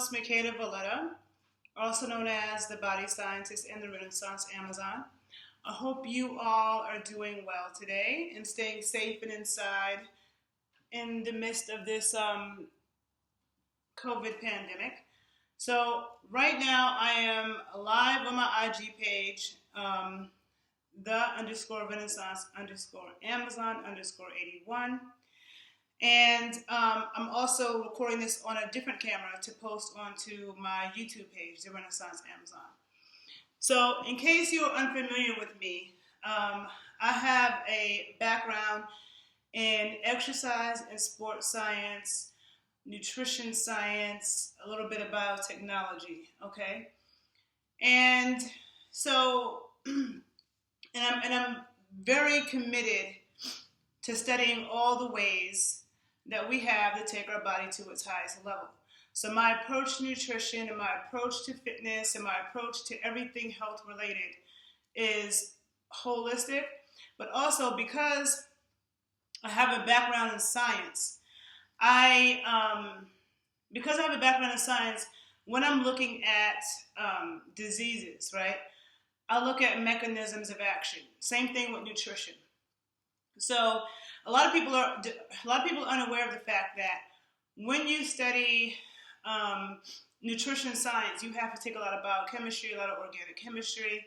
host, Makeda Voletta, also known as TheBodyScientist and the Renaissance Amazon. I hope you all are doing well today and staying safe and inside in the midst of this COVID pandemic. So right now I am live on my IG page, the_Renaissance_Amazon_81. And I'm also recording this on a different camera to post onto my YouTube page, The Renaissance Amazon. So in case you're unfamiliar with me, I have a background in exercise and sports science, nutrition science, a little bit of biotechnology, okay? And so, I'm very committed to studying all the ways that we have to take our body to its highest level. So my approach to nutrition and my approach to fitness and my approach to everything health related is holistic, but also because I have a background in science, when I'm looking at diseases, right, I look at mechanisms of action. Same thing with nutrition. So a lot of people are unaware of the fact that when you study nutrition science, you have to take a lot of biochemistry, a lot of organic chemistry.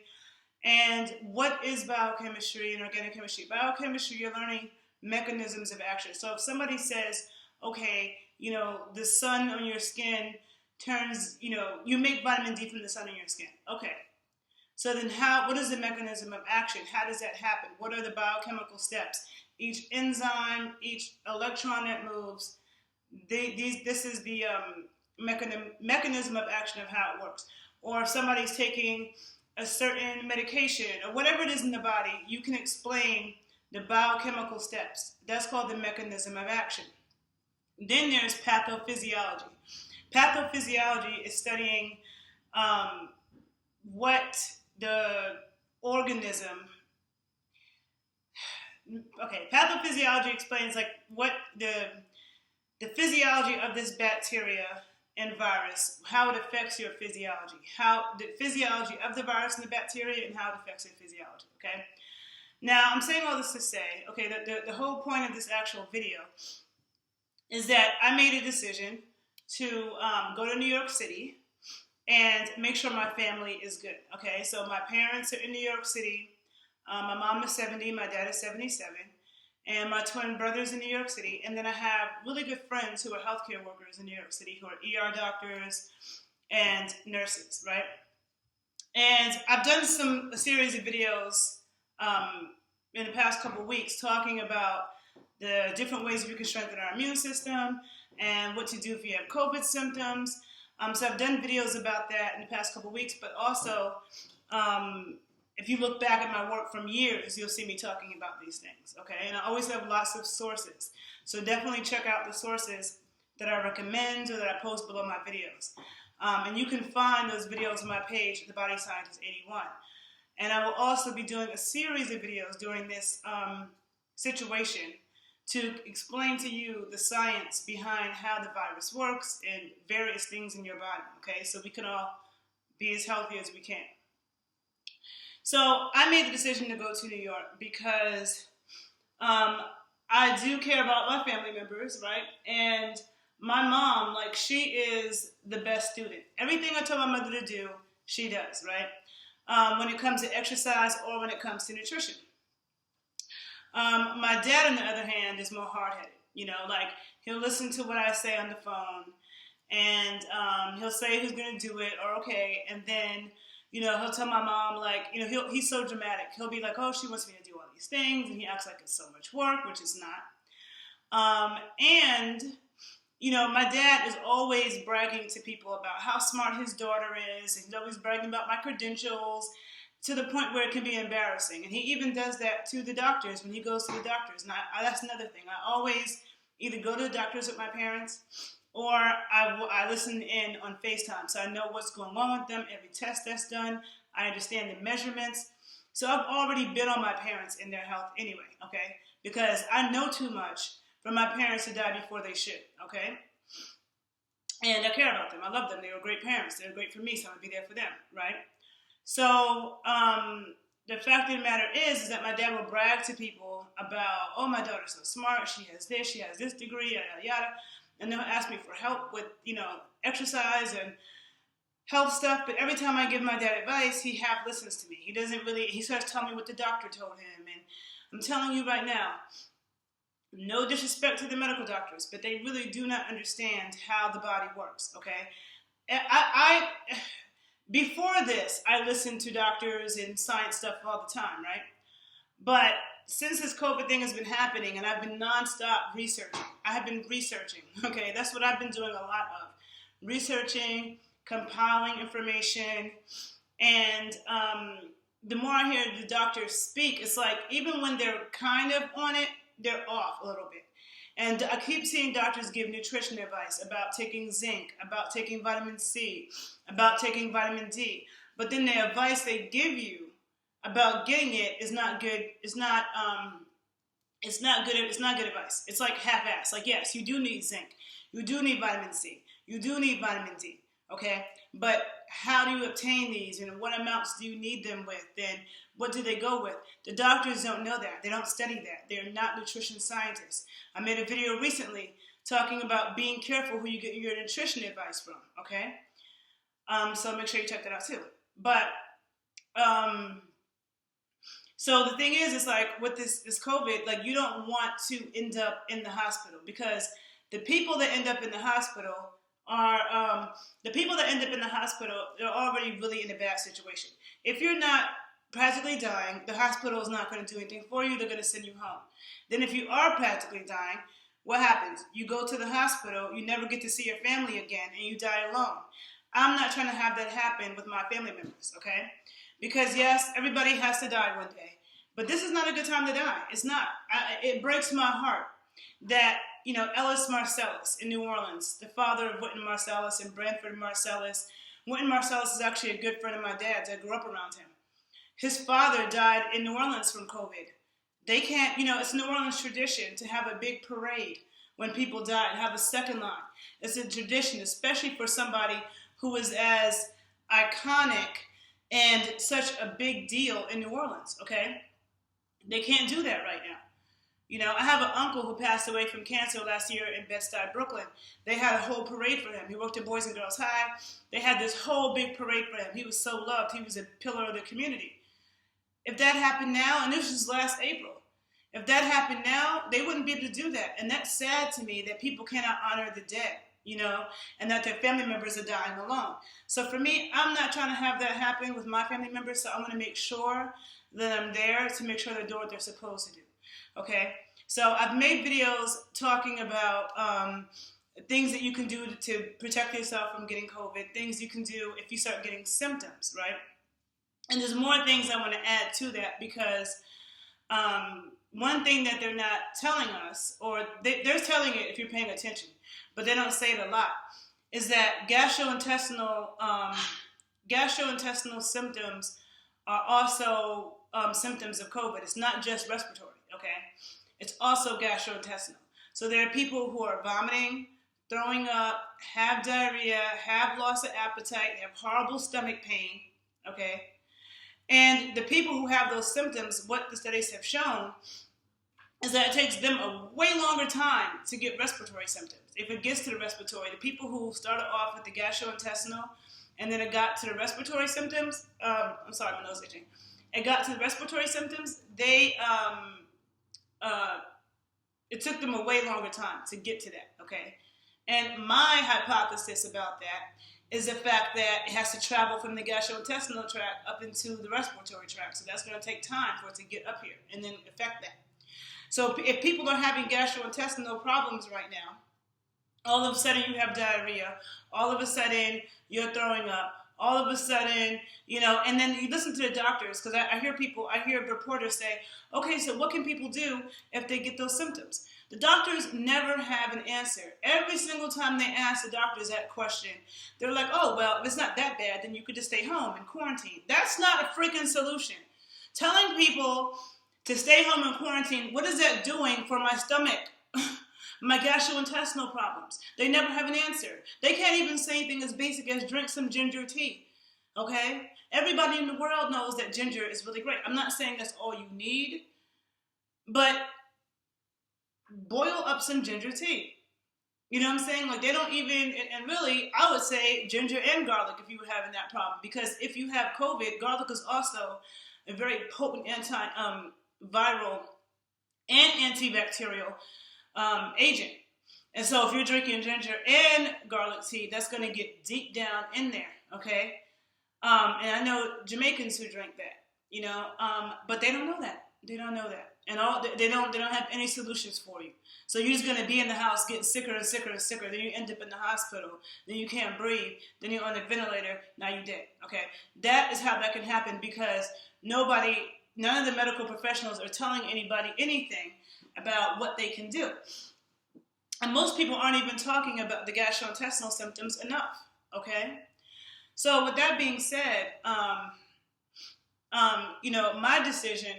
And what is biochemistry and organic chemistry? Biochemistry, you're learning mechanisms of action. So if somebody says, okay, the sun on your skin turns, you make vitamin D from the sun on your skin. Okay. So then what is the mechanism of action? How does that happen? What are the biochemical steps? Each enzyme, each electron that moves, this is the mechanism of action of how it works. Or if somebody's taking a certain medication or whatever it is in the body, you can explain the biochemical steps. That's called the mechanism of action. Then there's pathophysiology. Pathophysiology is studying what the organism. Okay, pathophysiology explains what the physiology of this bacteria and virus, how it affects your physiology, how the physiology of the virus and the bacteria, and how it affects your physiology. Okay. Now I'm saying all this to say, okay, the whole point of this actual video is that I made a decision to go to New York City and make sure my family is good. Okay, so my parents are in New York City. My mom is 70, my dad is 77, and my twin brother's in New York City. And then I have really good friends who are healthcare workers in New York City, who are ER doctors and nurses, right? And I've done a series of videos in the past couple of weeks talking about the different ways we can strengthen our immune system and what to do if you have COVID symptoms. So I've done videos about that in the past couple of weeks, but also if you look back at my work from years, you'll see me talking about these things, okay? And I always have lots of sources. So definitely check out the sources that I recommend or that I post below my videos. And you can find those videos on my page, TheBodyScientist81. And I will also be doing a series of videos during this situation to explain to you the science behind how the virus works and various things in your body, okay? So we can all be as healthy as we can. So I made the decision to go to New York because I do care about my family members, right? And my mom, she is the best student. Everything I told my mother to do, she does, right? When it comes to exercise or when it comes to nutrition. My dad, on the other hand, is more hard-headed. He'll listen to what I say on the phone, and he'll say who's going to do it, or okay, and then, he'll tell my mom, he's so dramatic. He'll be like, oh, she wants me to do all these things, and he acts like it's so much work, which is not. My dad is always bragging to people about how smart his daughter is, and he's always bragging about my credentials, to the point where it can be embarrassing. And he even does that to the doctors when he goes to the doctors. And that's another thing. I always either go to the doctors with my parents or I listen in on FaceTime. So I know what's going on with them, every test that's done. I understand the measurements. So I've already been on my parents and their health anyway, okay? Because I know too much for my parents to die before they should, okay? And I care about them. I love them. They were great parents. They were great for me, so I'm going to be there for them, right? So the fact of the matter is that my dad will brag to people about, oh, my daughter's so smart. She has this degree, yada, yada, yada. And they'll ask me for help with, exercise and health stuff. But every time I give my dad advice, he half listens to me. He starts telling me what the doctor told him. And I'm telling you right now, no disrespect to the medical doctors, but they really do not understand how the body works, okay? Before this, I listened to doctors and science stuff all the time, right? But since this COVID thing has been happening and I've been nonstop researching, I have been researching, okay? That's what I've been doing a lot of. Researching, compiling information, and the more I hear the doctors speak, it's like even when they're kind of on it, they're off a little bit. And I keep seeing doctors give nutrition advice about taking zinc, about taking vitamin C, about taking vitamin D. But then the advice they give you about getting it is not good. It's not good advice. It's like half-assed. Like, yes, you do need zinc. You do need vitamin C. You do need vitamin D. Okay? But how do you obtain these? And what amounts do you need them with? And what do they go with? The doctors don't know that. They don't study that. They're not nutrition scientists. I made a video recently talking about being careful who you get your nutrition advice from, okay? So make sure you check that out too. But, so the thing is, it's like with this COVID, like you don't want to end up in the hospital because the people that end up in the hospital are, they're already really in a bad situation. If you're not practically dying, the hospital is not going to do anything for you. They're going to send you home. Then if you are practically dying, what happens? You go to the hospital, you never get to see your family again, and you die alone. I'm not trying to have that happen with my family members, okay? Because yes, everybody has to die one day, but this is not a good time to die. It's not. It breaks my heart that, Ellis Marcellus in New Orleans, the father of Wynton Marsalis and Branford Marsalis. Wynton Marsalis is actually a good friend of my dad's. I grew up around him. His father died in New Orleans from COVID. They can't, it's New Orleans tradition to have a big parade when people die and have a second line. It's a tradition, especially for somebody who is as iconic and such a big deal in New Orleans, okay? They can't do that right now. I have an uncle who passed away from cancer last year in Bed-Stuy, Brooklyn. They had a whole parade for him. He worked at Boys and Girls High. They had this whole big parade for him. He was so loved. He was a pillar of the community. If that happened now, and this was last April, if that happened now, they wouldn't be able to do that. And that's sad to me that people cannot honor the dead, and that their family members are dying alone. So for me, I'm not trying to have that happen with my family members, so I'm going to make sure that I'm there to make sure they're doing what they're supposed to do. Okay, so I've made videos talking about things that you can do to protect yourself from getting COVID, things you can do if you start getting symptoms, right? And there's more things I want to add to that because one thing that they're not telling us, or they're telling it if you're paying attention, but they don't say it a lot, is that gastrointestinal symptoms are also symptoms of COVID. It's not just respiratory. Okay, it's also gastrointestinal. So there are people who are vomiting, throwing up, have diarrhea, have loss of appetite, have horrible stomach pain, okay? And the people who have those symptoms, what the studies have shown is that it takes them a way longer time to get respiratory symptoms. If it gets to the respiratory, the people who started off with the gastrointestinal and then it got to the respiratory symptoms, I'm sorry, my nose itching. It got to the respiratory symptoms, it took them a way longer time to get to that, okay? And my hypothesis about that is the fact that it has to travel from the gastrointestinal tract up into the respiratory tract. So that's going to take time for it to get up here and then affect that. So if people are having gastrointestinal problems right now, all of a sudden you have diarrhea, all of a sudden you're throwing up, all of a sudden, and then you listen to the doctors, because I hear reporters say, okay, so what can people do if they get those symptoms? The doctors never have an answer. Every single time they ask the doctors that question, they're like, oh, well, if it's not that bad, then you could just stay home and quarantine. That's not a freaking solution. Telling people to stay home and quarantine, what is that doing for my stomach? My gastrointestinal problems. They never have an answer. They can't even say anything as basic as drink some ginger tea. Okay? Everybody in the world knows that ginger is really great. I'm not saying that's all you need, but boil up some ginger tea. You know what I'm saying? Like, they don't even, and really, I would say ginger and garlic if you were having that problem. Because if you have COVID, garlic is also a very potent anti-viral and antibacterial agent. And so if you're drinking ginger and garlic tea, that's going to get deep down in there, okay? And I know Jamaicans who drink that, you know, but they don't know that. They don't know that. And they don't have any solutions for you. So you're just going to be in the house getting sicker and sicker and sicker. Then you end up in the hospital. Then you can't breathe. Then you're on a ventilator. Now you're dead. Okay? That is how that can happen because none of the medical professionals are telling anybody anything about what they can do. And most people aren't even talking about the gastrointestinal symptoms enough. Okay? So with that being said, you know, my decision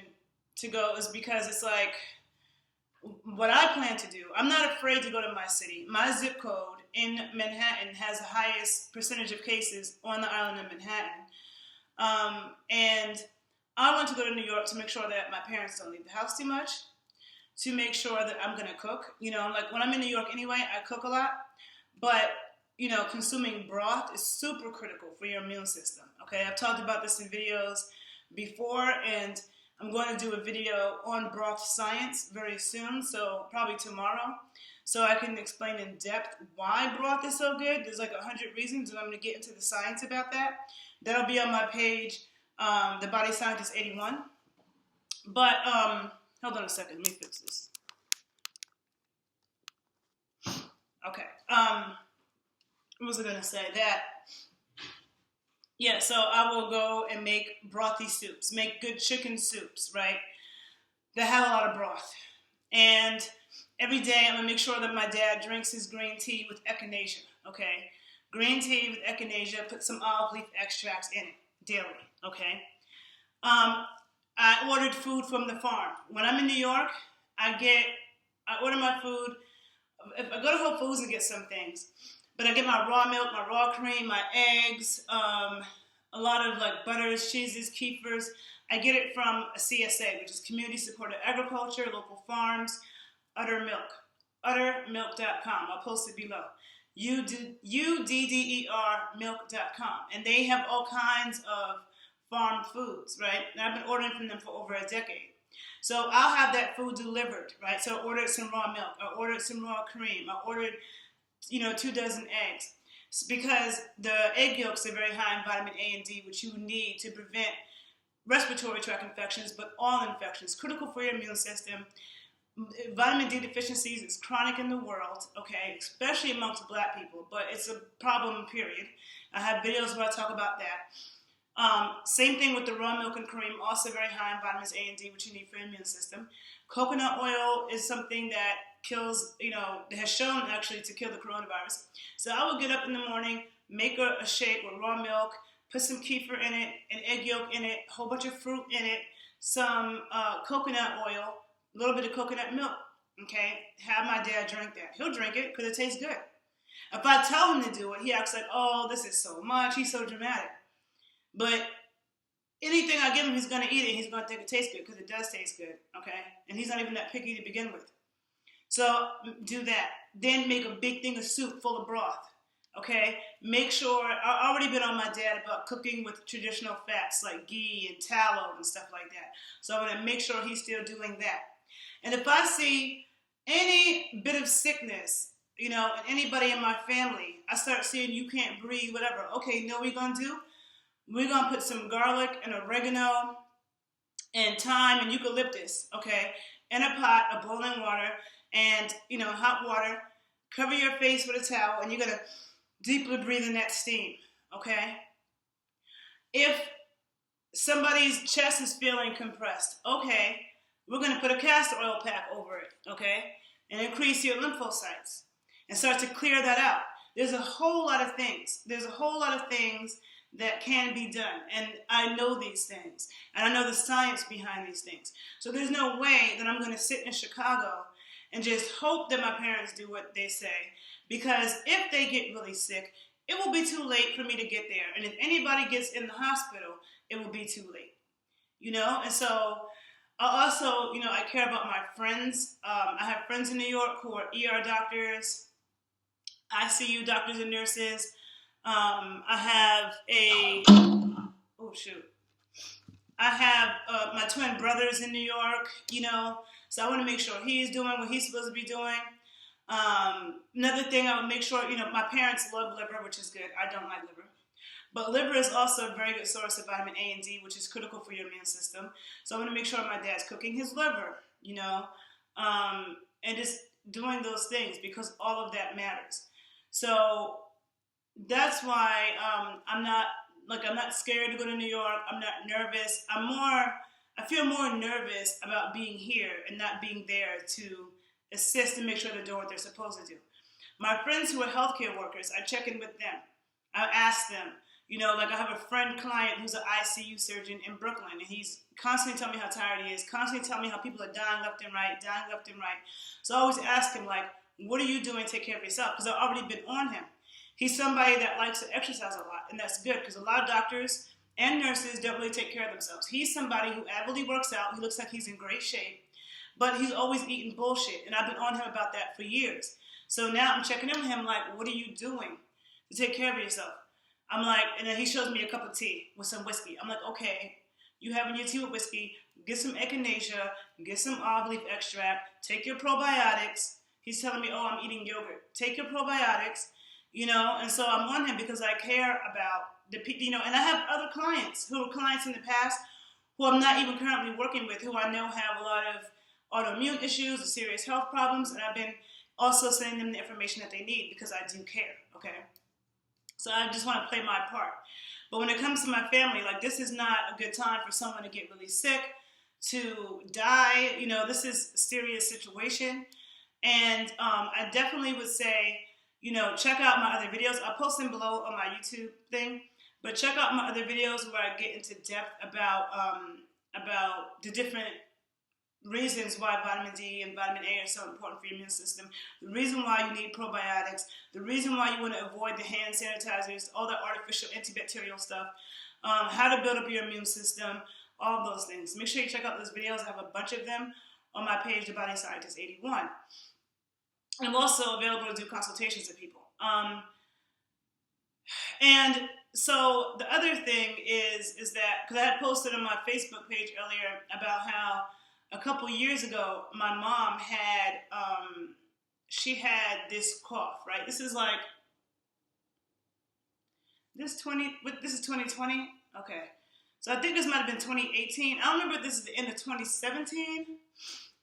to go is because it's like what I plan to do. I'm not afraid to go to my city. My zip code in Manhattan has the highest percentage of cases on the island of Manhattan. And I want to go to New York to make sure that my parents don't leave the house too much, to make sure that I'm going to cook. You know, like when I'm in New York anyway, I cook a lot. But, you know, consuming broth is super critical for your immune system. Okay, I've talked about this in videos before, and I'm going to do a video on broth science very soon, so probably tomorrow, so I can explain in depth why broth is so good. There's like 100 reasons, and I'm going to get into the science about that. That'll be on my page, TheBodyScientist 81. But, hold on a second, let me fix this. Okay, what was I going to say? Yeah, so I will go and make brothy soups, make good chicken soups, right, that have a lot of broth. And every day I'm going to make sure that my dad drinks his green tea with echinacea, okay? Green tea with echinacea, put some olive leaf extracts in it daily, okay? I ordered food from the farm. When I'm in New York, I order my food. If I go to Whole Foods and get some things, but I get my raw milk, my raw cream, my eggs, a lot of like butters, cheeses, kefirs. I get it from a CSA, which is Community Supported Agriculture, local farms, Udder Milk, uddermilk.com. I'll post it below. UDDER milk.com. And they have all kinds of farm foods, right? And I've been ordering from them for over a decade. So I'll have that food delivered, right? So I ordered some raw milk. I ordered some raw cream. I ordered 2 dozen eggs, because the egg yolks are very high in vitamin A and D, which you need to prevent respiratory tract infections, but all infections, critical for your immune system. Vitamin D deficiencies is chronic in the world, okay, especially amongst black people, but it's a problem, period. I have videos where I talk about that. Same thing with the raw milk and cream, also very high in vitamins A and D, which you need for your immune system. Coconut oil is something that kills, has shown actually to kill the coronavirus. So I would get up in the morning, make a shake with raw milk, put some kefir in it, an egg yolk in it, a whole bunch of fruit in it, some coconut oil, a little bit of coconut milk, okay? Have my dad drink that. He'll drink it because it tastes good. If I tell him to do it, he acts like, oh, this is so much. He's so dramatic. But anything I give him, he's going to eat it. He's going to think it tastes good because it does taste good, okay? And he's not even that picky to begin with. So do that. Then make a big thing of soup full of broth, okay? Make sure, I've already been on my dad about cooking with traditional fats like ghee and tallow and stuff like that. So I'm going to make sure he's still doing that. And if I see any bit of sickness, in anybody in my family, I start seeing you can't breathe, whatever. Okay, you know what we're going to do? We're going to put some garlic and oregano and thyme and eucalyptus, okay, in a pot of boiling water and, hot water. Cover your face with a towel, and you're going to deeply breathe in that steam, okay? If somebody's chest is feeling compressed, okay, we're going to put a castor oil pack over it, okay, and increase your lymphocytes and start to clear that out. There's a whole lot of things. That can be done, and I know these things, and I know the science behind these things. So there's no way that I'm going to sit in Chicago and just hope that my parents do what they say. Because if they get really sick, it will be too late for me to get there. And if anybody gets in the hospital, it will be too late. And so I also, I care about my friends. I have friends in New York who are ER doctors, ICU doctors and nurses. I have I have my twin brothers in New York, so I want to make sure he's doing what he's supposed to be doing. Another thing I would make sure, my parents love liver, which is good. I don't like liver. But liver is also a very good source of vitamin A and D, which is critical for your immune system. So I want to make sure my dad's cooking his liver, and just doing those things because all of that matters. So that's why I'm not scared to go to New York. I'm not nervous. I feel more nervous about being here and not being there to assist and make sure they're doing what they're supposed to do. My friends who are healthcare workers, I check in with them. I ask them, I have a friend client who's an ICU surgeon in Brooklyn, and he's constantly telling me how tired he is, constantly telling me how people are dying left and right. So I always ask him, what are you doing to take care of yourself? Because I've already been on him. He's somebody that likes to exercise a lot, and that's good because a lot of doctors and nurses don't really take care of themselves. He's somebody who avidly works out. He looks like he's in great shape, but he's always eating bullshit, and I've been on him about that for years. So now I'm checking in with him what are you doing to take care of yourself? I'm and then he shows me a cup of tea with some whiskey. I'm okay, you having your tea with whiskey, get some echinacea, get some olive leaf extract, take your probiotics. He's telling me, I'm eating yogurt. Take your probiotics, and so I'm on him because I care about the people, and I have other clients who were clients in the past who I'm not even currently working with, who I know have a lot of autoimmune issues or serious health problems, and I've been also sending them the information that they need because I do care, okay? So I just want to play my part. But when it comes to my family, this is not a good time for someone to get really sick, to die. This is a serious situation. And I definitely would say, check out my other videos. I'll post them below on my YouTube thing. But check out my other videos where I get into depth about the different reasons why vitamin D and vitamin A are so important for your immune system, the reason why you need probiotics, the reason why you want to avoid the hand sanitizers, all the artificial antibacterial stuff, how to build up your immune system, all those things. Make sure you check out those videos. I have a bunch of them on my page, TheBodyScientist 81. I'm also available to do consultations with people. And so the other thing is that, because I had posted on my Facebook page earlier about how a couple years ago, my mom had, she had this cough, right? This is this is 2020? Okay. So I think this might have been 2018. I don't remember if this is the end of 2017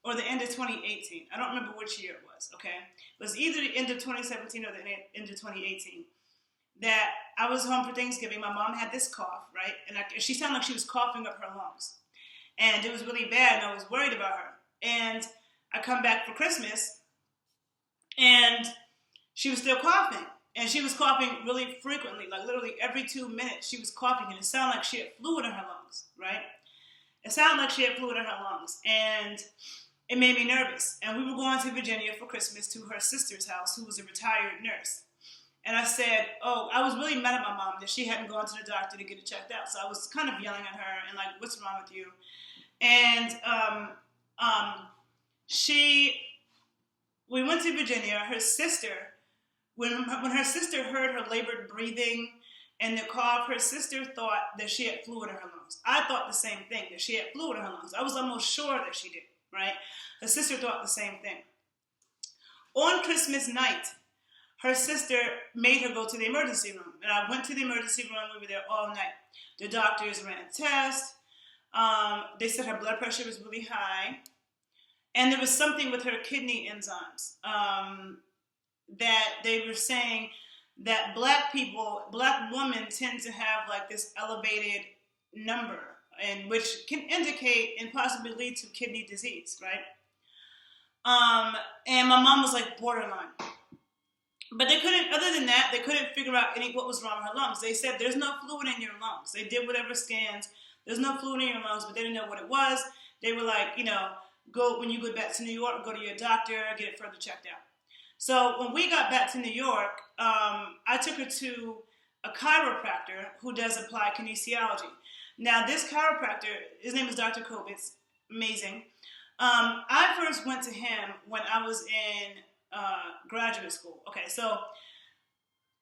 or the end of 2018. I don't remember which year it was, okay? It was either the end of 2017 or the end of 2018. That I was home for Thanksgiving. My mom had this cough, right? And she sounded like she was coughing up her lungs. And it was really bad, and I was worried about her. And I come back for Christmas, and she was still coughing. And she was coughing really frequently, literally every 2 minutes she was coughing, and it sounded like she had fluid in her lungs, right? It sounded like she had fluid in her lungs, and it made me nervous. And we were going to Virginia for Christmas to her sister's house, who was a retired nurse. And I said, I was really mad at my mom that she hadn't gone to the doctor to get it checked out. So I was kind of yelling at her and what's wrong with you? And we went to Virginia. Her sister, when her sister heard her labored breathing and the cough, her sister thought that she had fluid in her lungs. I thought the same thing, that she had fluid in her lungs. I was almost sure that she did, right? Her sister thought the same thing. On Christmas night, her sister made her go to the emergency room. And I went to the emergency room. We were there all night. The doctors ran a test. They said her blood pressure was really high. And there was something with her kidney enzymes that they were saying that black women tend to have this elevated number, and which can indicate and possibly lead to kidney disease, right? And my mom was borderline. But they couldn't, other than that, they couldn't figure out what was wrong with her lungs. They said, there's no fluid in your lungs. They did whatever scans. There's no fluid in your lungs, but they didn't know what it was. They were when you go back to New York, go to your doctor, get it further checked out. So when we got back to New York, I took her to a chiropractor who does applied kinesiology. Now, this chiropractor, his name is Dr. Kobitz, amazing. I first went to him when I was in graduate school. Okay, so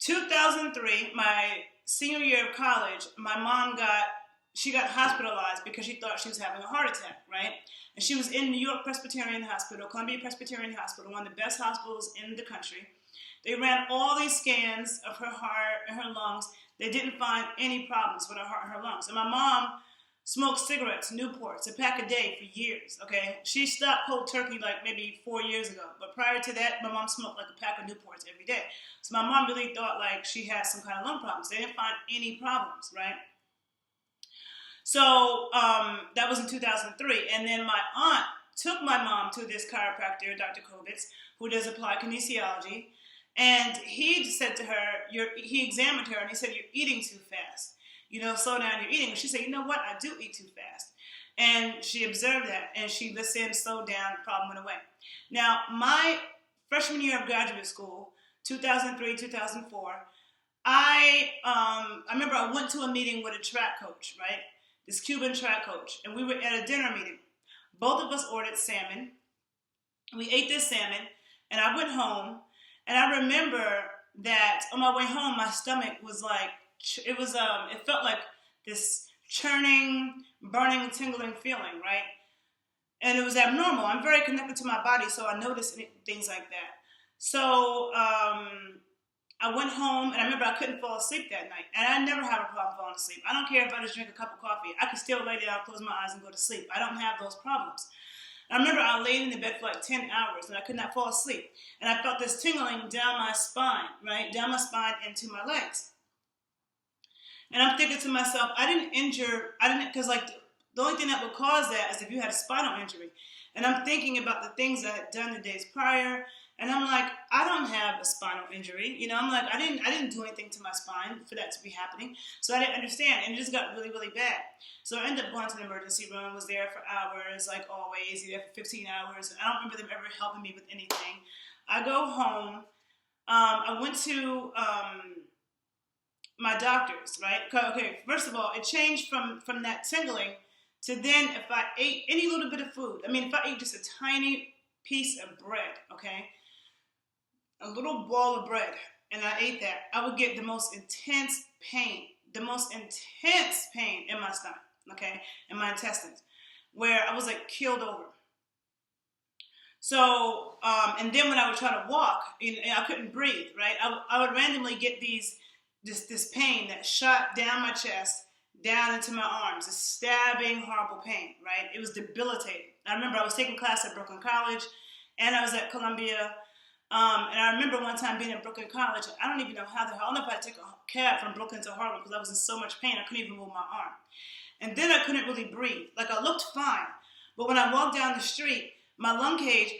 2003, my senior year of college, my mom got hospitalized because she thought she was having a heart attack, right? And she was in New York Presbyterian Hospital, Columbia Presbyterian Hospital, one of the best hospitals in the country. They ran all these scans of her heart and her lungs. They didn't find any problems with her heart and her lungs. And my mom smoked cigarettes, Newports, a pack a day for years, okay? She stopped cold turkey like maybe 4 years ago. But prior to that, my mom smoked like a pack of Newports every day. So my mom really thought like she had some kind of lung problems. They didn't find any problems, right? So that was in 2003. And then my aunt took my mom to this chiropractor, Dr. Kobitz, who does applied kinesiology. And he said to her, he examined her and he said, "You're eating too fast. Slow down your eating." And she said, "You know what? I do eat too fast." And she observed that and she listened, slowed down, the problem went away. Now, my freshman year of graduate school, 2003, 2004, I remember I went to a meeting with a track coach, right? This Cuban track coach, and we were at a dinner meeting. Both of us ordered salmon. We ate this salmon, and I went home, and I remember that on my way home, my stomach was like, it felt like this churning, burning, tingling feeling, right? And it was abnormal. I'm very connected to my body, so I noticed things like that. So I went home, and I remember I couldn't fall asleep that night. And I never have a problem falling asleep. I don't care if I just drink a cup of coffee. I can still lay down, close my eyes, and go to sleep. I don't have those problems. I remember I laid in the bed for like 10 hours, and I could not fall asleep. And I felt this tingling down my spine, right? Down my spine into my legs. And I'm thinking to myself, because like the only thing that would cause that is if you had a spinal injury. And I'm thinking about the things I had done the days prior. And I'm like, I don't have a spinal injury. I'm like, I didn't do anything to my spine for that to be happening. So I didn't understand. And it just got really, really bad. So I ended up going to the emergency room, was there for hours, like always, there for 15 hours. I don't remember them ever helping me with anything. I go home. I went to my doctor's, right? Okay, first of all, it changed from that tingling to then if I ate any little bit of food. If I ate just a tiny piece of bread, okay? A little ball of bread, and I ate that, I would get the most intense pain in my stomach, okay, in my intestines, where I was like keeled over. So, and then when I would try to walk, I couldn't breathe, right? I would randomly get this pain that shot down my chest, down into my arms, this stabbing, horrible pain, right? It was debilitating. I remember I was taking class at Brooklyn College, and I was at Columbia. And I remember one time being at Brooklyn College, and I don't even know how the hell, I don't know if I had to take a cab from Brooklyn to Harlem because I was in so much pain, I couldn't even move my arm. And then I couldn't really breathe. Like, I looked fine, but when I walked down the street, my lung cage,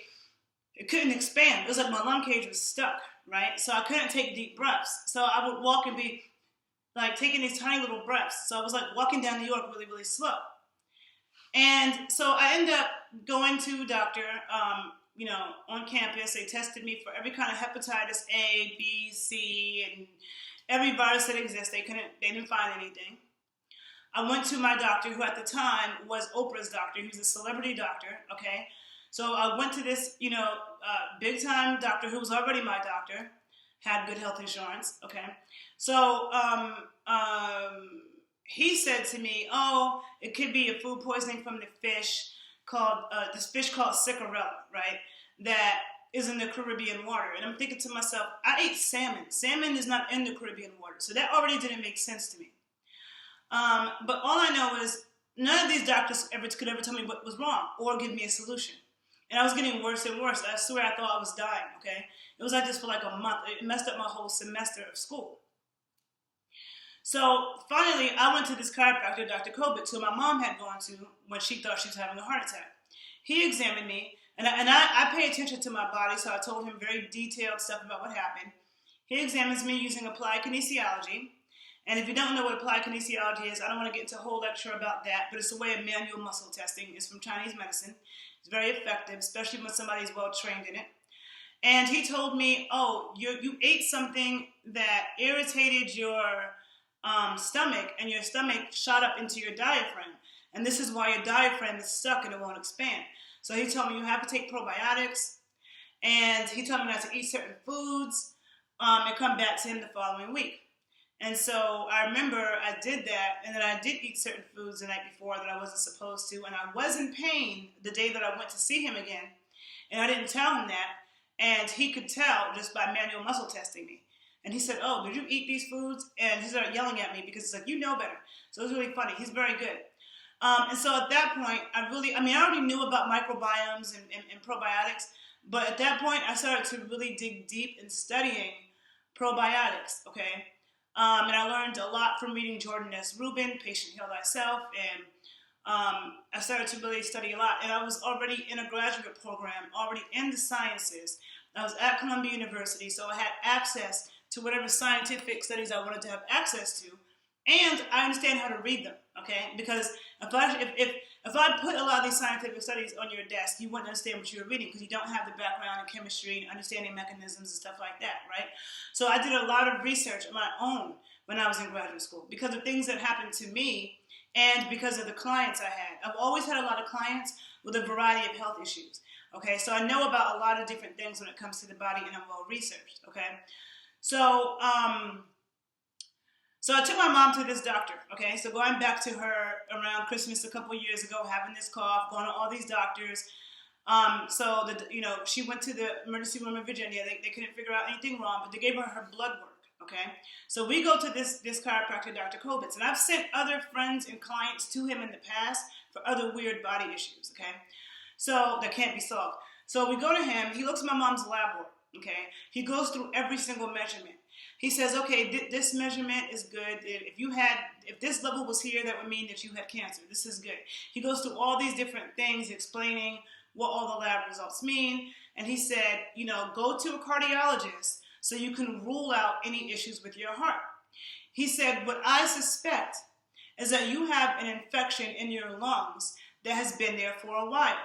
it couldn't expand. It was like my lung cage was stuck, right? So I couldn't take deep breaths. So I would walk and be like taking these tiny little breaths. So I was like walking down New York really, really slow. And so I ended up going to a doctor, on campus. They tested me for every kind of hepatitis A, B, C, and every virus that exists. They didn't find anything. I went to my doctor, who at the time was Oprah's doctor. He was a celebrity doctor, okay? So I went to this, big-time doctor who was already my doctor, had good health insurance, okay? So he said to me, "Oh, it could be a food poisoning from the fish called Cicarella, right? That is in the Caribbean water." And I'm thinking to myself, I ate salmon. Salmon is not in the Caribbean water, so that already didn't make sense to me. But all I know is none of these doctors could ever tell me what was wrong or give me a solution. And I was getting worse and worse. I swear I thought I was dying, okay? It was like this for like a month. It messed up my whole semester of school. So finally, I went to this chiropractor, Dr. Kobitz, who my mom had gone to when she thought she was having a heart attack. He examined me, and I pay attention to my body, so I told him very detailed stuff about what happened. He examines me using applied kinesiology. And if you don't know what applied kinesiology is, I don't want to get into a whole lecture about that, but it's a way of manual muscle testing. It's from Chinese medicine. It's very effective, especially when somebody's well trained in it. And he told me, oh, you ate something that irritated your stomach, and your stomach shot up into your diaphragm. And this is why your diaphragm is stuck and it won't expand. So he told me you have to take probiotics, and he told me not to eat certain foods and come back to him the following week. And so I remember I did that, and then I did eat certain foods the night before that I wasn't supposed to, and I was in pain the day that I went to see him again, and I didn't tell him that, and he could tell just by manual muscle testing me. And he said, oh, did you eat these foods? And he started yelling at me because he's like, you know better. So it was really funny. He's very good. And so at that point, I already knew about microbiomes and probiotics, but at that point, I started to really dig deep in studying probiotics, okay? And I learned a lot from reading Jordan S. Rubin, Patient Heal Thyself, and I started to really study a lot. And I was already in a graduate program, already in the sciences. I was at Columbia University, so I had access to whatever scientific studies I wanted to have access to, and I understand how to read them, okay? Because if I put a lot of these scientific studies on your desk, you wouldn't understand what you were reading because you don't have the background in chemistry and understanding mechanisms and stuff like that, right? So I did a lot of research on my own when I was in graduate school because of things that happened to me and because of the clients I had. I've always had a lot of clients with a variety of health issues, okay? So I know about a lot of different things when it comes to the body, and I'm well researched, okay? So I took my mom to this doctor, okay? So going back to her around Christmas a couple years ago, having this cough, going to all these doctors. She went to the emergency room in Virginia. They couldn't figure out anything wrong, but they gave her blood work, okay? So we go to this chiropractor, Dr. Kobitz, and I've sent other friends and clients to him in the past for other weird body issues, okay? So that can't be solved. So we go to him. He looks at my mom's lab work, okay? He goes through every single measurement. He says, okay, this measurement is good. If this level was here, that would mean that you had cancer. This is good. He goes through all these different things, explaining what all the lab results mean. And he said, go to a cardiologist so you can rule out any issues with your heart. He said, what I suspect is that you have an infection in your lungs that has been there for a while.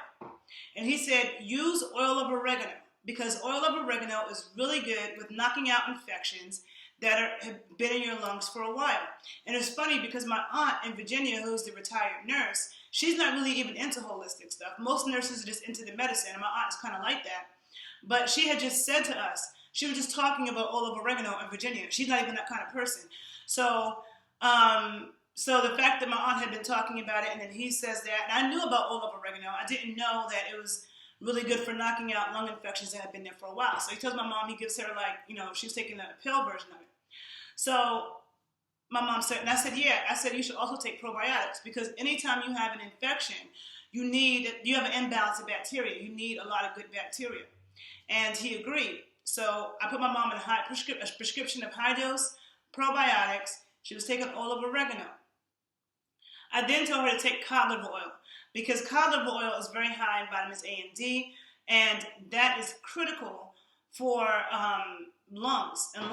And he said, use oil of oregano, because oil of oregano is really good with knocking out infections that have been in your lungs for a while. And it's funny because my aunt in Virginia, who's the retired nurse, she's not really even into holistic stuff. Most nurses are just into the medicine, and my aunt is kind of like that. But she had just said to us, she was just talking about oil of oregano in Virginia. She's not even that kind of person. So the fact that my aunt had been talking about it, and then he says that, and I knew about oil of oregano. I didn't know that it was really good for knocking out lung infections that had been there for a while. So he tells my mom, he gives her she's taking a pill version of it. So my mom said, and I said, yeah, you should also take probiotics, because anytime you have an infection, you have an imbalance of bacteria. You need a lot of good bacteria. And he agreed. So I put my mom in a prescription of high-dose probiotics. She was taking oil of oregano. I then told her to take cod liver oil, because cod liver oil is very high in vitamins A and D, and that is critical for lungs and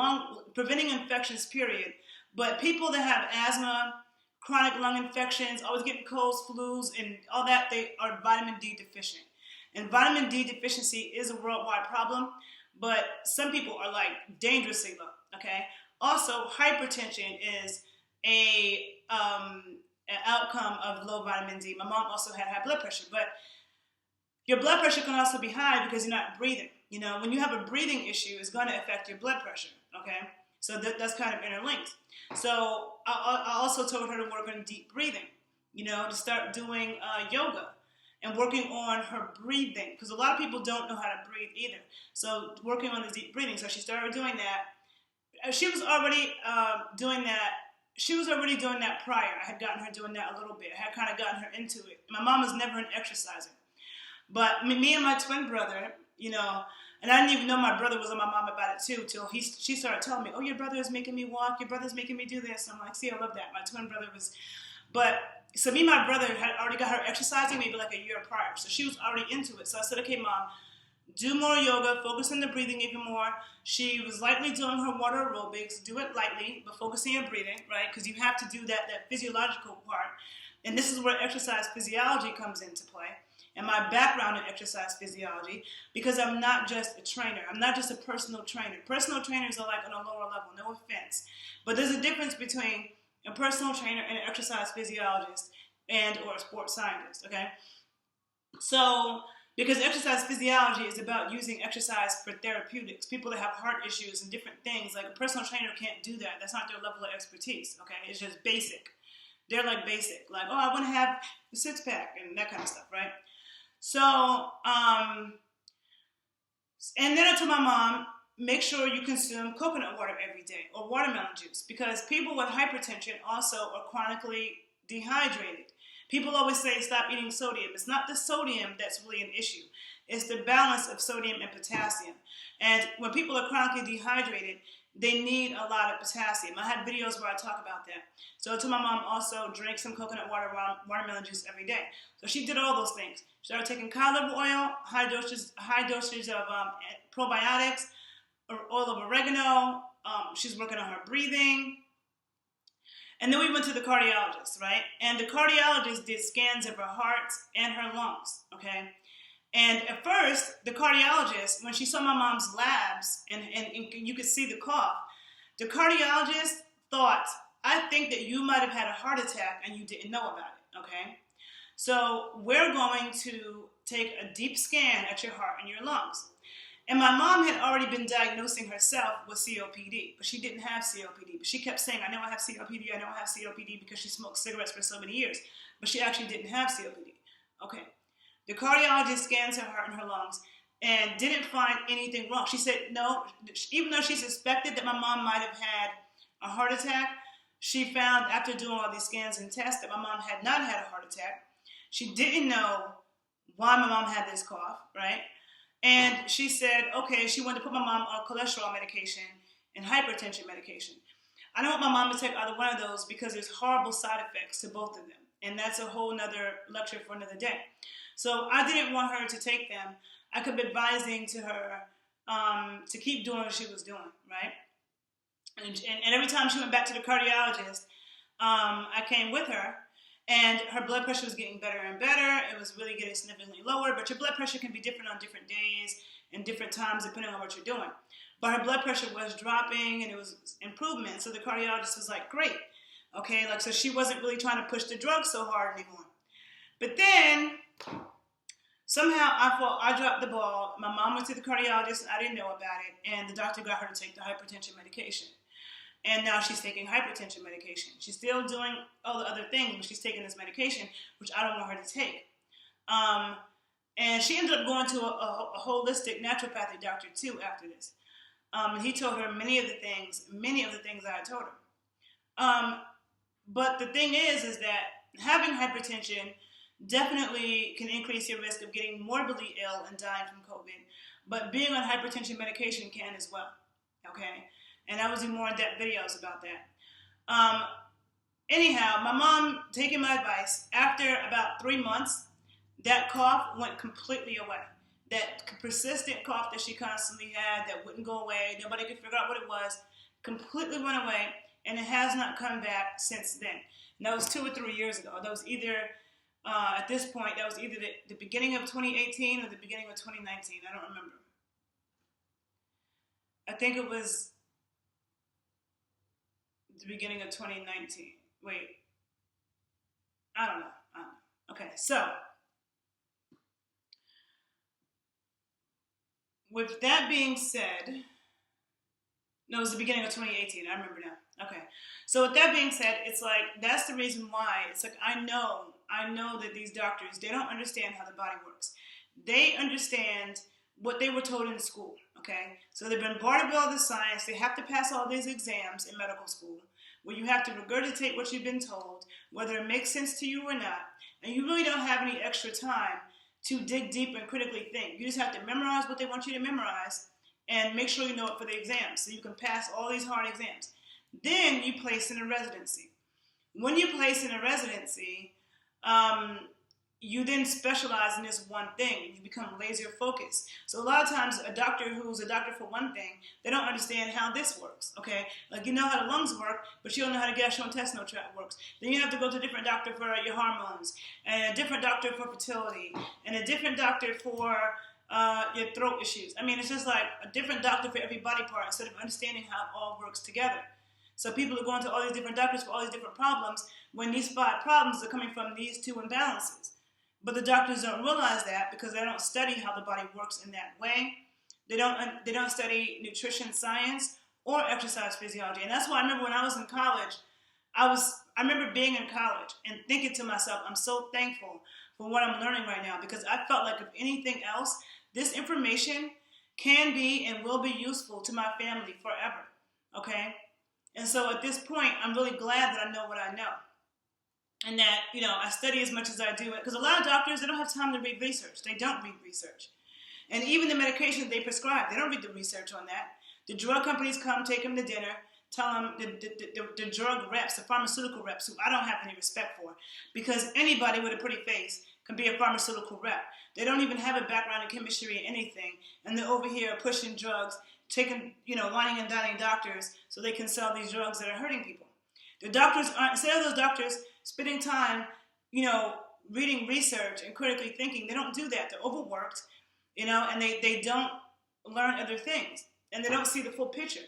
preventing infections, period. But people that have asthma, chronic lung infections, always getting colds, flus, and all that, they are vitamin D deficient. And vitamin D deficiency is a worldwide problem, but some people are dangerously low, okay? Also, hypertension is an outcome of low vitamin D. My mom also had high blood pressure, but your blood pressure can also be high because you're not breathing. When you have a breathing issue, it's going to affect your blood pressure, okay? So that's kind of interlinked. So I also told her to work on deep breathing, to start doing yoga and working on her breathing, because a lot of people don't know how to breathe either. So working on the deep breathing. So she started doing that. She was already doing that. She was already doing that prior. I had gotten her doing that a little bit. I had kind of gotten her into it. My mom was never an exerciser. But me and my twin brother, and I didn't even know my brother was on my mom about it too, till she started telling me, oh, your brother is making me walk. Your brother's making me do this. And I'm like, see, I love that. My twin brother was, so me and my brother had already got her exercising maybe like a year prior. So she was already into it. So I said, okay, Mom, do more yoga, focus on the breathing even more. She was lightly doing her water aerobics, do it lightly, but focusing on breathing, right? Because you have to do that physiological part. And this is where exercise physiology comes into play. and my background in exercise physiology, because I'm not just a trainer. I'm not just a personal trainer. Personal trainers are like on a lower level, no offense. But there's a difference between a personal trainer and an exercise physiologist and or a sports scientist, okay? So, because exercise physiology is about using exercise for therapeutics. People that have heart issues and different things, like a personal trainer can't do that. That's not their level of expertise, okay? It's just basic. They're like basic. Like, oh, I want to have a six-pack and that kind of stuff, right? So, and then I told my mom, make sure you consume coconut water every day or watermelon juice, because people with hypertension also are chronically dehydrated. People always say stop eating sodium. It's not the sodium that's really an issue. It's the balance of sodium and potassium. And when people are chronically dehydrated, they need a lot of potassium. I have videos where I talk about that. So I told my mom also drink some coconut water, watermelon juice every day. So she did all those things. She started taking cod liver oil, high dosage of probiotics, oil of oregano. She's working on her breathing. And then we went to the cardiologist, right? And the cardiologist did scans of her heart and her lungs, okay? And at first, the cardiologist, when she saw my mom's labs and you could see the cough, the cardiologist thought, I think that you might have had a heart attack and you didn't know about it, okay? So we're going to take a deep scan at your heart and your lungs. And my mom had already been diagnosing herself with COPD, but she didn't have COPD. But she kept saying, I know I have COPD, I know I have COPD, because she smoked cigarettes for so many years. But she actually didn't have COPD. Okay. The cardiologist scans her heart and her lungs and didn't find anything wrong. She said, no, even though she suspected that my mom might have had a heart attack, she found after doing all these scans and tests that my mom had not had a heart attack. She didn't know why my mom had this cough, right? And she said, okay, she wanted to put my mom on cholesterol medication and hypertension medication. I don't want my mom to take either one of those because there's horrible side effects to both of them. And that's a whole nother lecture for another day. So I didn't want her to take them. I kept advising to her to keep doing what she was doing, right? And every time she went back to the cardiologist, I came with her. And her blood pressure was getting better and better. It was really getting significantly lower. But your blood pressure can be different on different days and different times depending on what you're doing. But her blood pressure was dropping and it was improvement. So the cardiologist was like, great. Okay, like, so she wasn't really trying to push the drugs so hard anymore. But then somehow I dropped the ball. My mom went to the cardiologist and I didn't know about it. And the doctor got her to take the hypertension medication. And now she's taking hypertension medication. She's still doing all the other things, but she's taking this medication, which I don't want her to take. And she ended up going to a holistic naturopathic doctor too after this. And he told her many of the things I had told her. But the thing is that having hypertension definitely can increase your risk of getting morbidly ill and dying from COVID. But being on hypertension medication can as well, okay? And I was in more in-depth videos about that. Anyhow, my mom, taking my advice, after about 3 months, that cough went completely away. That persistent cough that she constantly had that wouldn't go away, nobody could figure out what it was, completely went away, and it has not come back since then. And that was 2 or 3 years ago. That was either, at this point, that was either the beginning of 2018 or the beginning of 2019. I don't remember. I think it was the beginning of 2019. Wait. I don't know. Okay, so with that being said, no, it was the beginning of 2018. I remember now. Okay. So with that being said, it's like, that's the reason why. It's like, I know that these doctors, they don't understand how the body works. They understand what they were told in school, okay? So they've been bombarded with all this science. They have to pass all these exams in medical school where you have to regurgitate what you've been told, whether it makes sense to you or not. And you really don't have any extra time to dig deep and critically think. You just have to memorize what they want you to memorize and make sure you know it for the exams so you can pass all these hard exams. Then you place in a residency. When you place in a residency, you then specialize in this one thing. You become laser focused. So a lot of times a doctor who's a doctor for one thing, they don't understand how this works, okay? Like, you know how the lungs work, but you don't know how the gastrointestinal tract works. Then you have to go to a different doctor for your hormones, and a different doctor for fertility, and a different doctor for your throat issues. I mean, it's just like a different doctor for every body part instead of understanding how it all works together. So people are going to all these different doctors for all these different problems when these 5 problems are coming from these 2 imbalances. But the doctors don't realize that because they don't study how the body works in that way. They don't study nutrition science or exercise physiology. And that's why I remember when I was in college, I remember being in college and thinking to myself, I'm so thankful for what I'm learning right now, because I felt like if anything else, this information can be and will be useful to my family forever, okay? And so at this point, I'm really glad that I know what I know. And that, you know, I study as much as I do. Because a lot of doctors, they don't have time to read research. They don't read research. And even the medications they prescribe, they don't read the research on that. The drug companies come, take them to dinner, tell them the drug reps, the pharmaceutical reps, who I don't have any respect for. Because anybody with a pretty face can be a pharmaceutical rep. They don't even have a background in chemistry or anything. And they're over here pushing drugs, taking, you know, whining and dining doctors so they can sell these drugs that are hurting people. The doctors aren't, instead of those doctors spending time, you know, reading research and critically thinking, they don't do that. They're overworked, you know, and they don't learn other things. And they don't see the full picture.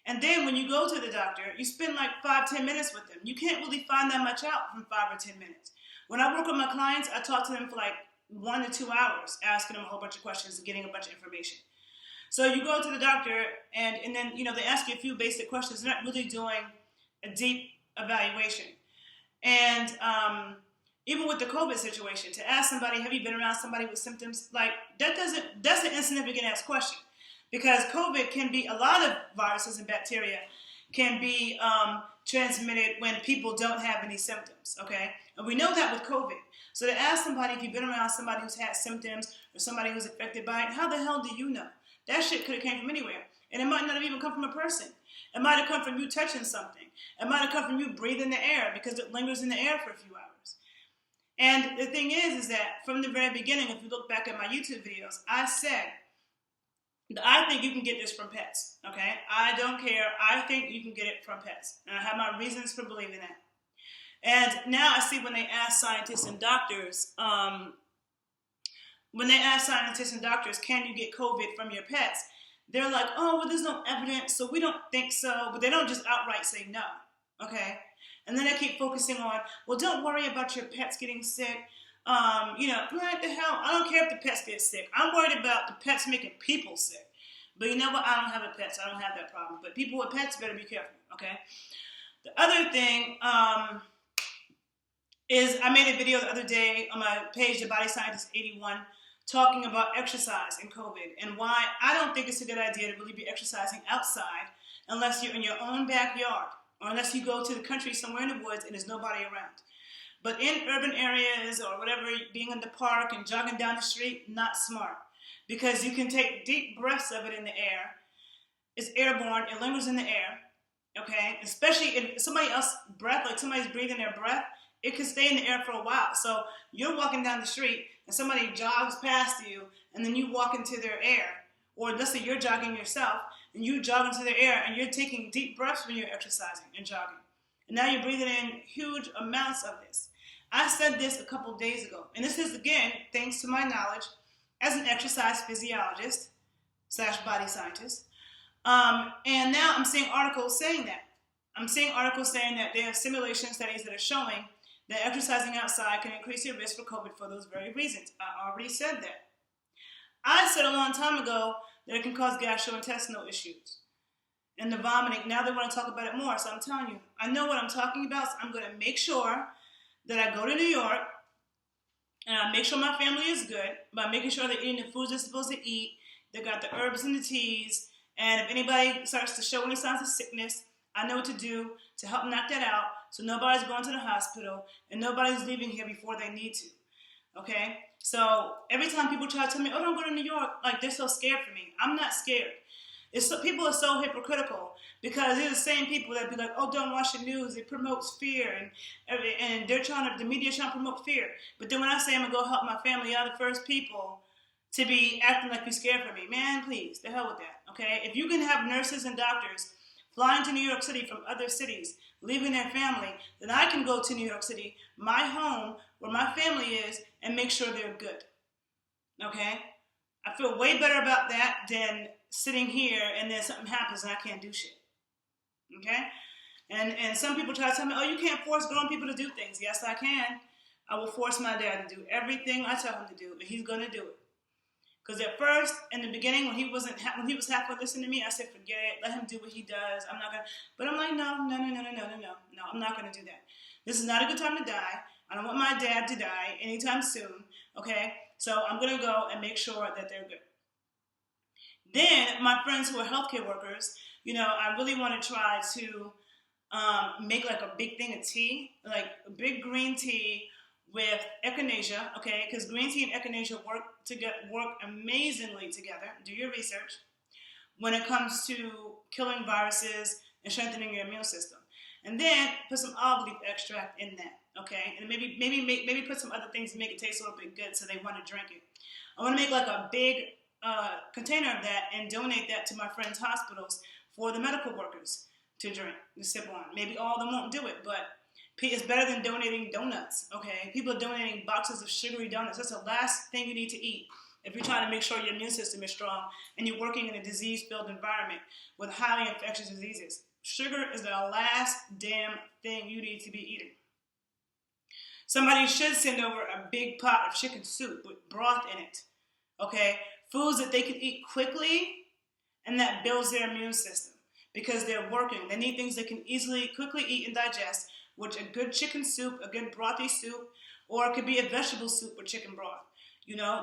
And then when you go to the doctor, you spend like 5-10 minutes with them. You can't really find that much out from 5 or 10 minutes. When I work with my clients, I talk to them for like 1 to 2 hours, asking them a whole bunch of questions and getting a bunch of information. So you go to the doctor, and then, you know, they ask you a few basic questions. They're not really doing a deep evaluation. And even with the COVID situation, to ask somebody, have you been around somebody with symptoms? Like, that's an insignificant ass question. Because COVID can be, a lot of viruses and bacteria can be transmitted when people don't have any symptoms, okay? And we know that with COVID. So to ask somebody if you've been around somebody who's had symptoms or somebody who's affected by it, how the hell do you know? That shit could have came from anywhere. And it might not have even come from a person. It might have come from you touching something. It might have come from you breathing the air because it lingers in the air for a few hours. And the thing is that from the very beginning, if you look back at my YouTube videos, I said, I think you can get this from pets, okay? I don't care. I think you can get it from pets. And I have my reasons for believing that. And now I see when they ask scientists and doctors, can you get COVID from your pets? They're like, oh, well, there's no evidence, so we don't think so. But they don't just outright say no, okay? And then they keep focusing on, well, don't worry about your pets getting sick. You know, what the hell? I don't care if the pets get sick. I'm worried about the pets making people sick. But you know what? I don't have a pet, so I don't have that problem. But people with pets better be careful, okay? The other thing is I made a video the other day on my page, TheBodyScientist 81, talking about exercise and COVID and why I don't think it's a good idea to really be exercising outside unless you're in your own backyard or unless you go to the country somewhere in the woods and there's nobody around. But in urban areas or whatever, being in the park and jogging down the street, not smart. Because you can take deep breaths of it in the air. It's airborne. It lingers in the air. Okay? Especially if somebody else's breath, like somebody's breathing their breath, it could stay in the air for a while. So you're walking down the street and somebody jogs past you and then you walk into their air. Or let's say you're jogging yourself and you jog into their air and you're taking deep breaths when you're exercising and jogging. And now you're breathing in huge amounts of this. I said this a couple days ago. And this is, again, thanks to my knowledge as an exercise physiologist / body scientist. And now I'm seeing articles saying that. I'm seeing articles saying that they have simulation studies that are showing that exercising outside can increase your risk for COVID for those very reasons. I already said that. I said a long time ago that it can cause gastrointestinal issues and the vomiting. Now they want to talk about it more. So I'm telling you, I know what I'm talking about. So I'm going to make sure that I go to New York and I make sure my family is good by making sure they're eating the foods they're supposed to eat. They got the herbs and the teas. And if anybody starts to show any signs of sickness, I know what to do to help knock that out so nobody's going to the hospital and nobody's leaving here before they need to. Okay? So every time people try to tell me, oh, don't go to New York, like they're so scared for me. I'm not scared. People are so hypocritical because they're the same people that be like, oh, don't watch the news. It promotes fear, and the media trying to promote fear. But then when I say I'm gonna go help my family, y'all the first people to be acting like you're scared for me. Man, please, the hell with that. Okay, if you can have nurses and doctors flying to New York City from other cities, leaving their family, then I can go to New York City, my home, where my family is, and make sure they're good. Okay? I feel way better about that than sitting here and then something happens and I can't do shit. Okay? And some people try to tell me, oh, you can't force grown people to do things. Yes, I can. I will force my dad to do everything I tell him to do, and he's going to do it. Because at first, in the beginning, when he was halfway listening to me, I said, forget it, let him do what he does. I'm not going to. But I'm like, no, I'm not going to do that. This is not a good time to die. I don't want my dad to die anytime soon, okay? So I'm going to go and make sure that they're good. Then, my friends who are healthcare workers, I really want to try to make like a big thing of tea, like a big green tea with echinacea, okay? Because green tea and echinacea work amazingly together. Do your research when it comes to killing viruses and strengthening your immune system. And then put some olive leaf extract in that, okay? And maybe put some other things to make it taste a little bit good so they want to drink it. I want to make like a big container of that and donate that to my friends' hospitals for the medical workers to drink and sip on. Maybe all of them won't do it, but it's better than donating donuts, okay? People are donating boxes of sugary donuts. That's the last thing you need to eat if you're trying to make sure your immune system is strong and you're working in a disease-filled environment with highly infectious diseases. Sugar is the last damn thing you need to be eating. Somebody should send over a big pot of chicken soup with broth in it, okay? Foods that they can eat quickly and that builds their immune system because they're working. They need things they can quickly eat and digest, which a good chicken soup, a good brothy soup, or it could be a vegetable soup with chicken broth,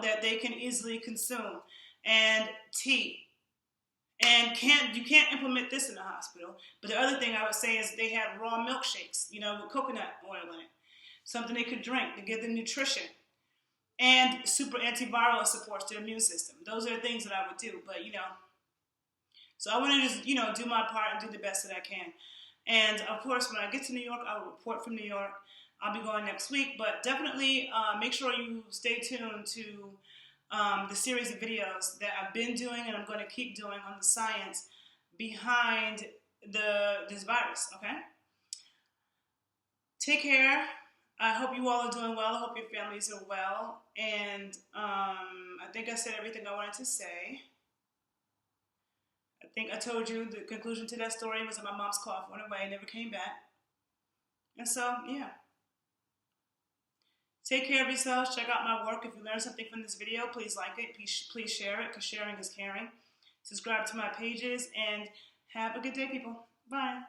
that they can easily consume. And tea. And you can't implement this in the hospital. But the other thing I would say is they have raw milkshakes, with coconut oil in it. Something they could drink to give them nutrition. And super antiviral supports their immune system. Those are the things that I would do. But, so I want to just, do my part and do the best that I can. And, of course, when I get to New York, I will report from New York. I'll be going next week. But definitely make sure you stay tuned to the series of videos that I've been doing and I'm going to keep doing on the science behind this virus, okay? Take care. I hope you all are doing well. I hope your families are well. And I think I said everything I wanted to say. I think I told you the conclusion to that story was that my mom's cough went away and never came back. And so, yeah. Take care of yourselves. Check out my work. If you learned something from this video, please like it. Please share it, because sharing is caring. Subscribe to my pages, and have a good day, people. Bye.